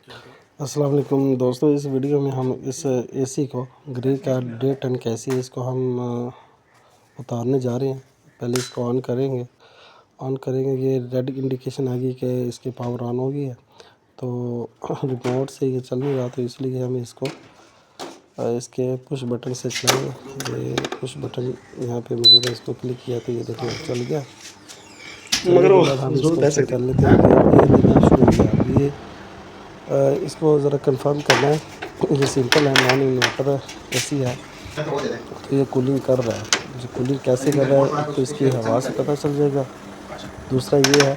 अस्सलाम वालेकुम दोस्तों, इस वीडियो में हम इस एसी को ग्रे का 1.5 टन का एसी इसको हम उतारने जा रहे हैं। पहले इसको ऑन करेंगे। ये रेड इंडिकेशन आ गई कि इसकी पावर ऑन हो गई है, तो रिमोट से ये चल नहीं रहा, तो इसलिए हम इसको इसके पुश बटन से चलाएंगे। ये पुश बटन यहाँ पे मौजूद है, इसको क्लिक किया तो ये देखिए चल गया। चलने के बाद हम इसको चेक कर लेते हैं कि ये देना शुरू हो गया। अब ये इसको ज़रा कंफर्म करना है। ये सिंपल है, नॉन इन्वर्टर एसी है, तो ये कूलिंग कर रहा है। जो कूलिंग कैसे कर रहा है, तो इसकी हवा से पता चल जाएगा। दूसरा ये है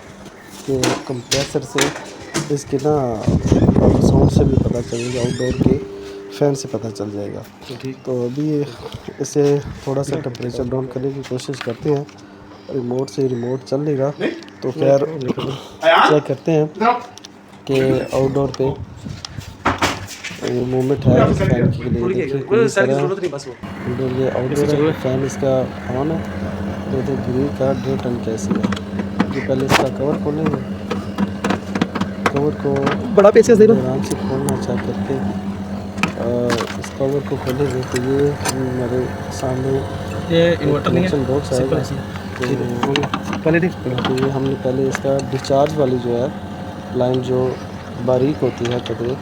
कि कंप्रेसर से इसके ना साउंड से भी पता चलेगा, आउटडोर के फ़ैन से पता चल जाएगा। तो अभी इसे थोड़ा सा टेम्परेचर डाउन करने की कोशिश करते हैं। रिमोट से रिमोट चल लेगा, तो खैर चेक करते हैं कि आउटडोर पे मूवमेंट है फैन के लिए। देखिए इंडोर ये आउटडोर है, फैन इसका ऑन है। तो ये ग्रे का 1.5 टन कैसे है। तो पहले इसका कवर खोलेंगे, कवर को बड़ा पैसे आराम से खोलना चाह करके इस कवर को खोलेंगे, तो ये हमारे सामने ये इन्वर्टर नहीं है, बॉक्स आएगा। तो ये हमने पहले इसका डिस्चार्ज वाली जो है लाइन जो बारीक होती है कदरे,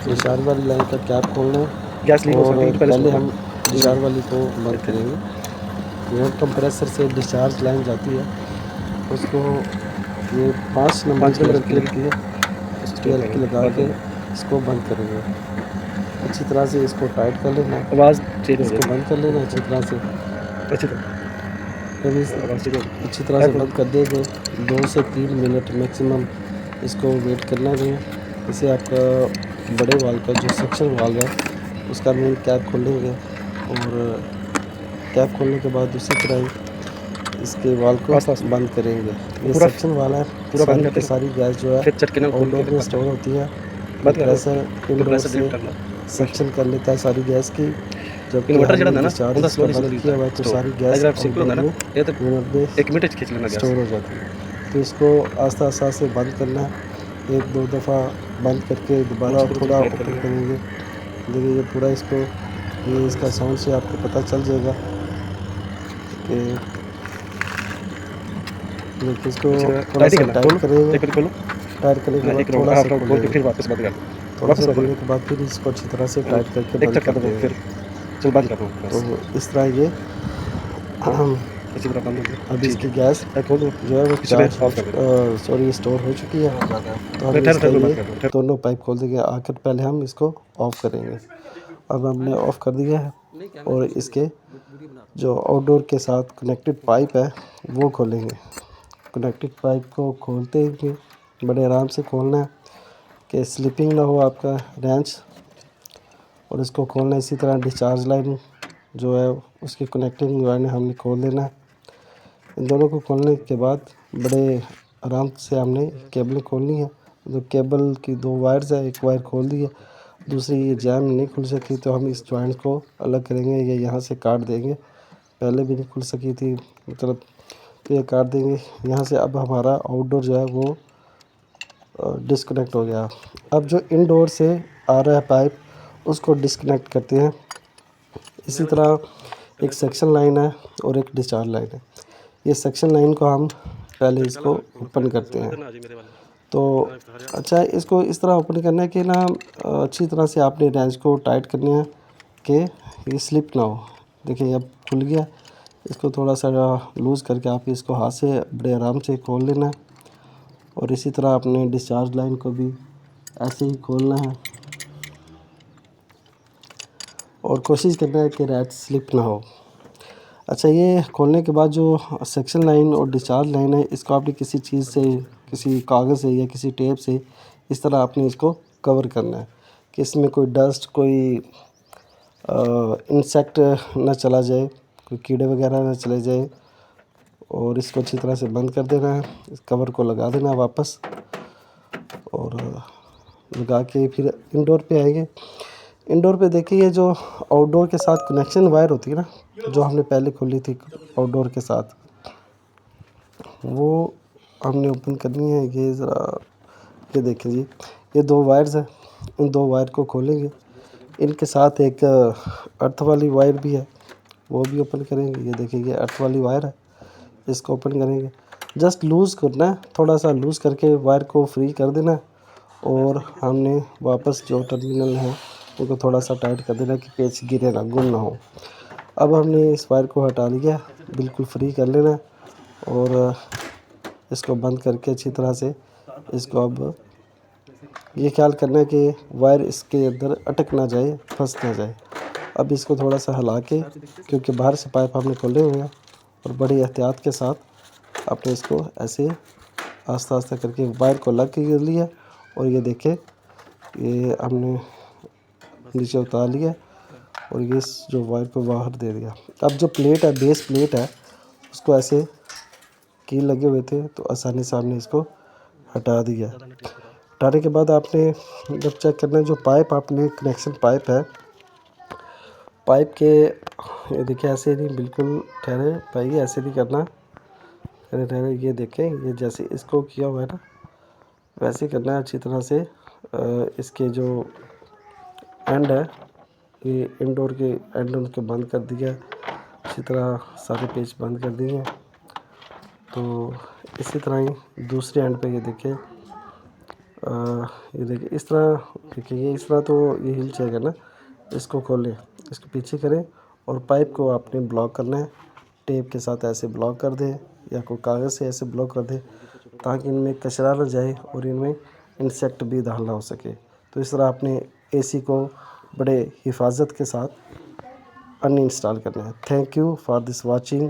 डिस्चार्ज वाली लाइन का कैप खोलना है। गैस लीक हो सकती है, पहले हम डिस्चार्ज वाली को बंद करेंगे। ये कंप्रेसर से डिस्चार्ज लाइन जाती है, उसको ये 5 नंबर की लगा के इसको बंद करेंगे। अच्छी तरह से इसको टाइट कर लेना, आवाज़ इसको बंद कर लेना अच्छी तरह से। अच्छी तरह से बंद कर देंगे। 2 से 3 मिनट मैक्सिमम इसको वेट करना है। इसे आपका बड़े वाल का जो सक्शन वाल्व है उसका मेन कैप खोलेंगे, और कैप खोलने के बाद उसी तरह इसके वाल को बंद करेंगे। ये सक्शन वाला है, पूरा बंद करके सारी गैस जो है आउटडोर में स्टोर होती है। कंप्रेसर इंडोर से सक्शन कर लेता है सारी गैस की। जब डिस्चार्ज बंद किया हुआ है तो सारी गैस आउटडोर में स्टोर हो जाती है। तो इसको आस्ता आस्ता से बंद करना है। 1-2 दफ़ा बंद करके दोबारा थोड़ा ओपन करेंगे। देखिए ये पूरा इसको, ये इसका साउंड से आपको पता चल जाएगा कि देखिए इसको थोड़ा सा टाइट करेंगे। टाइट करने के बाद थोड़ा सा खोलेंगे, फिर वापस बंद कर, थोड़ा सा खोलने के बाद फिर इसको अच्छी तरह से टाइट करके बंद कर देंगे। तो इस तरह ये अभी इसकी गैस जो है वो चार्ज स्टोर हो चुकी है। तो हम इसका ये दोनों पाइप खोल देंगे। आकर पहले हम इसको ऑफ़ करेंगे। अब हमने ऑफ़ कर दिया है, और इसके जो आउटडोर के साथ कनेक्टेड पाइप है वो खोलेंगे। कनेक्टेड पाइप को खोलते ही बड़े आराम से खोलना है कि स्लिपिंग ना हो आपका रेंच, और इसको खोलना इसी तरह डिस्चार्ज लाइन जो है उसकी कनेक्टिंग लाइन हमने खोल देना है। इन दोनों को खोलने के बाद बड़े आराम से हमने केबल खोलनी है। जो केबल की 2 वायर्स है, एक वायर खोल दी है, दूसरी ये जैम नहीं खुल सकी, तो हम इस जॉइंट को अलग करेंगे। ये यहाँ से काट देंगे, पहले भी नहीं खुल सकी थी मतलब, तो ये काट देंगे यहाँ से। अब हमारा आउटडोर जो है वो डिस्कनेक्ट हो गया। अब जो इनडोर से आ रहा है पाइप उसको डिस्कनेक्ट करते हैं। इसी तरह एक सेक्शन लाइन है और एक डिस्चार्ज लाइन है। ये सेक्शन लाइन को हम पहले इसको ओपन करते हैं। तो अच्छा, इसको इस तरह ओपन करना है कि ना अच्छी तरह से आपने रेंच को टाइट करनी है कि ये स्लिप ना हो। देखिए अब खुल गया। इसको थोड़ा सा लूज़ करके आप इसको हाथ से बड़े आराम से खोल लेना है, और इसी तरह आपने डिस्चार्ज लाइन को भी ऐसे ही खोलना है, और कोशिश करना है कि रेंच स्लिप ना हो। अच्छा, ये खोलने के बाद जो सेक्शन लाइन और डिस्चार्ज लाइन है, इसको आपने किसी चीज़ से, किसी कागज़ से या किसी टेप से इस तरह आपने इसको कवर करना है कि इसमें कोई डस्ट, कोई इंसेक्ट ना चला जाए, कोई कीड़े वगैरह ना चले जाए। और इसको अच्छी तरह से बंद कर देना है। इस कवर को लगा देना है वापस, और लगा के फिर इंडोर पे आएंगे। इंडोर पे देखिए, ये जो आउटडोर के साथ कनेक्शन वायर होती है ना, जो हमने पहले खोली थी आउटडोर के साथ, वो हमने ओपन करनी है। ये ज़रा ये देखिए जी, ये 2 वायर्स हैं, इन 2 वायर को खोलेंगे। इनके साथ एक अर्थ वाली वायर भी है, वो भी ओपन करेंगे। ये देखिए ये अर्थ वाली वायर है, इसको ओपन करेंगे। जस्ट लूज़ करना है, थोड़ा सा लूज़ करके वायर को फ्री कर देना है और हमने वापस जो टर्मिनल है उनको थोड़ा सा टाइट कर देना कि पेच गिरे ना, गुम ना हो। अब हमने इस वायर को हटा लिया, बिल्कुल फ्री कर लेना है और इसको बंद करके अच्छी तरह से इसको अब ये ख्याल करना है कि वायर इसके अंदर अटक ना जाए, फंस ना जाए। अब इसको थोड़ा सा हिला के, क्योंकि बाहर से पाइप हमने खोले हुए हैं, और बड़ी एहतियात के साथ आपने इसको ऐसे आस्ता आस्ता करके वायर को अलग कर लिया और ये देखें ये हमने नीचे उतार लिया और ये जो वायर को बाहर दे दिया। अब जो प्लेट है, बेस प्लेट है, उसको ऐसे कील लगे हुए थे तो आसानी से हमने इसको हटा दिया। हटाने के बाद आपने जब चेक करना है जो पाइप आपने कनेक्शन पाइप है, पाइप के ये देखिए ऐसे नहीं, बिल्कुल ठहरे भाई, ऐसे नहीं करना, ठहरे ठहरे। ये देखें ये जैसे इसको किया हुआ है ना, वैसे करना है अच्छी तरह से। इसके जो एंड है, ये इंडोर के एंड उनके बंद कर दिया, अच्छी तरह सारे पेच बंद कर दिए हैं। तो इसी तरह ही दूसरे एंड पे ये देखिए ये देखिए इस तरह, देखिए ये इस तरह तो ये हिल जाएगा ना। इसको खोलें, इसको पीछे करें और पाइप को आपने ब्लॉक करना है, टेप के साथ ऐसे ब्लॉक कर दें या कोई कागज़ से ऐसे ब्लॉक कर दें ताकि इनमें कचरा ना जाए और इनमें इंसेक्ट भी दाखिल ना हो सके। तो इस तरह आपने एसी को बड़े हिफाजत के साथ अनइंस्टॉल करना है। Thank you for this watching.